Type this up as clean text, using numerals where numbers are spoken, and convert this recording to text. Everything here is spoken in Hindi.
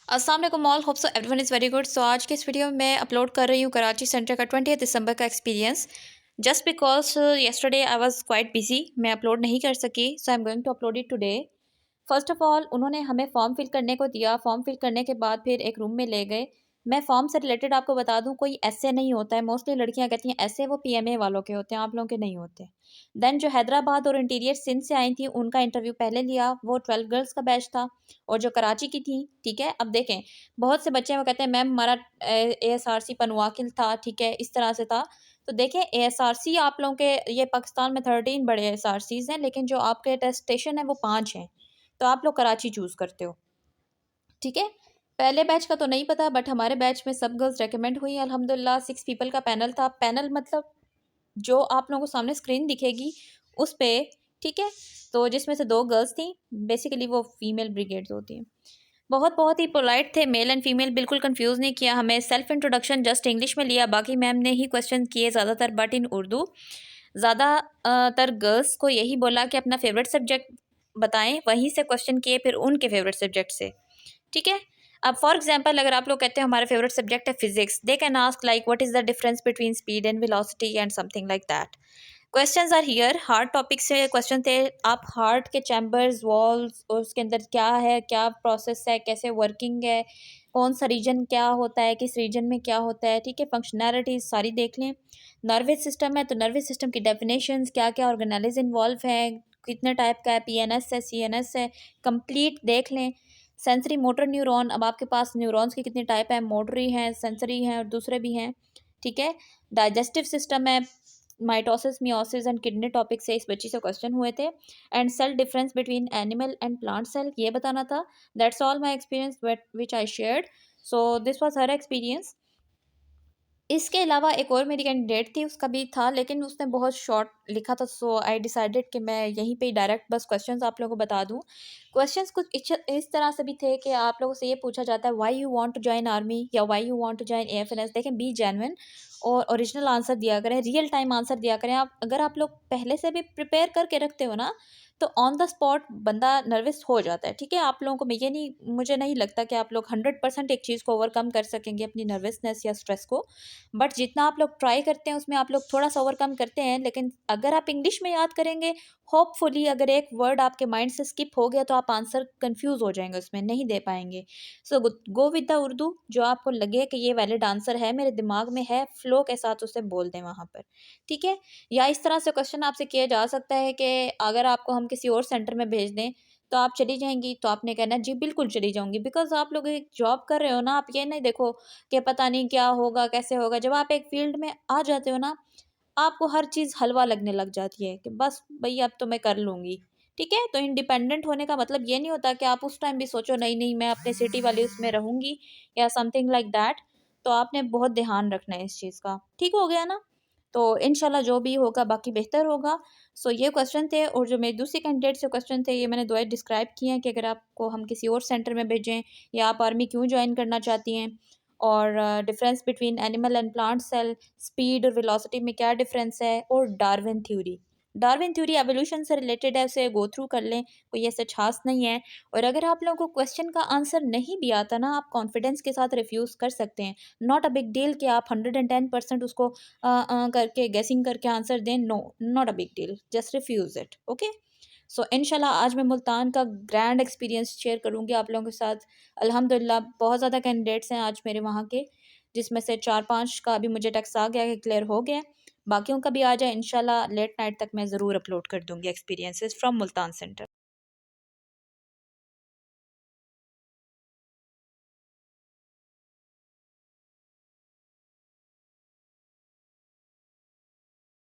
अस्सलाम वालेकुम all, hope so everyone is very good. So आज की इस वीडियो में मैं अपलोड कर रही हूँ कराची सेंटर का 20 दिसंबर का experience. Just because yesterday I was quite busy, मैं अपलोड नहीं कर सकी, so I am going to upload it today. First of all उन्होंने हमें फॉर्म फिल करने को दिया। फॉर्म फिल करने के बाद फिर एक रूम में ले गए। मैं फॉर्म से रिलेटेड आपको बता दूं, कोई ऐसे नहीं होता है। मोस्टली लड़कियां कहती हैं ऐसे, वो पीएमए वालों के होते हैं, आप लोगों के नहीं होते। देन जो हैदराबाद और इंटीरियर सिंध से आई थी उनका इंटरव्यू पहले लिया, वो 12 गर्ल्स का बैच था। और जो कराची की थी, ठीक है, अब देखें, बहुत से बच्चे वो कहते हैं मैम हमारा ASRC पनवाकिल था, ठीक है, इस तरह से था। तो देखें, ASRC आप लोगों के, ये पाकिस्तान में 13 बड़े ASRCs हैं, लेकिन जो आपके टेस्ट स्टेशन है वो 5 हैं। तो आप लोग कराची चूज़ करते हो, ठीक है। पहले बैच का तो नहीं पता, बट हमारे बैच में सब गर्ल्स रेकमेंड हुई अल्हम्दुलिल्लाह। 6 पीपल का पैनल था। पैनल मतलब जो आप लोगों को सामने स्क्रीन दिखेगी उस पे, ठीक है। तो जिसमें से 2 गर्ल्स थी, बेसिकली वो फीमेल ब्रिगेड्स होती हैं। बहुत बहुत ही पोलाइट थे, मेल एंड फीमेल, बिल्कुल कंफ्यूज नहीं किया हमें। सेल्फ इंट्रोडक्शन जस्ट इंग्लिश में लिया, बाकी मैम ने ही क्वेश्चन किए ज़्यादातर, बट इन उर्दू। ज़्यादातर गर्ल्स को यही बोला कि अपना फेवरेट सब्जेक्ट बताएं, वहीं से क्वेश्चन किए फिर उनके फेवरेट सब्जेक्ट से, ठीक है। अब फॉर एग्जांपल अगर आप लोग कहते हैं हमारा फेवरेट सब्जेक्ट है physics, they can ask like what is the difference between speed and velocity and something like that. Questions are here, heart topic से क्वेश्चन थे। आप हार्ट के चैम्बर्स, वॉल्स और उसके अंदर क्या है, क्या प्रोसेस है, कैसे वर्किंग है, कौन सा रीजन क्या होता है, किस रीजन में क्या होता है, ठीक है, फंक्शनैलिटीज सारी देख लें। नर्वस सिस्टम है तो नर्वस सिस्टम की डेफिनेशंस, क्या क्या ऑर्गेनाइज इन्वॉल्व है, कितने टाइप का है, PNS है, CNS है, कंप्लीट देख लें। सेंसरी मोटर न्यूरॉन, अब आपके पास न्यूरॉन्स की कितनी टाइप है, मोटरी हैं, सेंसरी हैं और दूसरे भी हैं, ठीक है। डाइजेस्टिव सिस्टम है, mitosis, meiosis and kidney topic से इस बच्ची से क्वेश्चन हुए थे। And cell difference between animal and plant cell, ये बताना था। That's all my experience which I shared. So this was her experience. इसके अलावा एक और मेरी कैंडिडेट थी, उसका भी था, लेकिन उसने बहुत शॉर्ट लिखा था। सो आई डिसाइडेड कि मैं यहीं पे डायरेक्ट बस क्वेश्चंस आप लोगों को बता दूं। क्वेश्चंस कुछ इस तरह से भी थे कि आप लोगों से ये पूछा जाता है why you want to join army या why you want to join AFNS। देखें, बी जेन्युइन और ओरिजिनल आंसर दिया करें, रियल टाइम आंसर दिया करें। आप अगर आप लोग पहले से भी प्रिपेयर करके रखते हो ना, तो ऑन द स्पॉट बंदा नर्वस हो जाता है, ठीक है। आप लोगों को मैं ये नहीं, मुझे नहीं लगता कि आप लोग 100% एक चीज़ को ओवरकम कर सकेंगे, अपनी नर्वसनेस या स्ट्रेस को। बट जितना आप लोग ट्राई करते हैं उसमें आप लोग थोड़ा सा ओवरकम करते हैं। लेकिन अगर आप इंग्लिश में याद करेंगे, होपफुली अगर एक वर्ड आपके माइंड से स्किप हो गया तो आप आंसर कंफ्यूज हो जाएंगे, उसमें नहीं दे पाएंगे। सो गो विद द उर्दू, जो आपको लगे कि ये वैलिड आंसर है, मेरे दिमाग में है, फ्लो के साथ उसे बोल दें वहाँ पर, ठीक है। या इस तरह से क्वेश्चन आपसे किया जा सकता है कि अगर आपको हम किसी और सेंटर में भेज दें तो आप चली जाएंगी, तो आपने कहना जी बिल्कुल चली जाऊंगी, बिकॉज आप लोग एक जॉब कर रहे हो ना। आप ये नहीं देखो कि पता नहीं क्या होगा, कैसे होगा। जब आप एक फील्ड में आ जाते हो ना, आपको हर चीज़ हलवा लगने लग जाती है कि बस भई अब तो मैं कर लूँगी, ठीक है। तो इंडिपेंडेंट होने का मतलब ये नहीं होता कि आप उस टाइम भी सोचो नहीं नहीं मैं अपने सिटी वाली उसमें रहूँगी या समथिंग लाइक दैट। तो आपने बहुत ध्यान रखना है इस चीज़ का, ठीक हो गया ना। तो इंशाल्लाह जो भी होगा बाकी बेहतर होगा। सो ये क्वेश्चन थे, और जो मेरे दूसरी कैंडिडेट से क्वेश्चन थे ये मैंने दो डिस्क्राइब किए हैं कि अगर आपको हम किसी और सेंटर में भेजें या आप आर्मी क्यों ज्वाइन करना चाहती हैं, और difference between animal and plant cell, speed और वेलोसिटी में क्या डिफरेंस है, और Darwin theory. Darwin theory evolution से रिलेटेड है, उसे गो थ्रू कर लें, कोई ऐसे खास नहीं है। और अगर आप लोगों को क्वेश्चन का आंसर नहीं भी आता ना, आप कॉन्फिडेंस के साथ रिफ्यूज़ कर सकते हैं। नॉट अ बिग डील कि आप 110% उसको करके गेसिंग करके आंसर दें। No, not a big deal, just refuse it, okay. So इंशाल्लाह आज मैं मुल्तान का ग्रैंड एक्सपीरियंस शेयर करूँगी आप लोगों के साथ। अल्हम्दुलिल्लाह बहुत ज़्यादा कैंडिडेट्स हैं आज मेरे वहाँ के, जिसमें से 4-5 का अभी मुझे टेक्स्ट आ गया कि क्लियर हो गया है। बाकियों का भी आ जाए इंशाल्लाह, लेट नाइट तक मैं ज़रूर अपलोड कर दूँगी एक्सपीरियंसेस फ्रॉम मुल्तान सेंटर।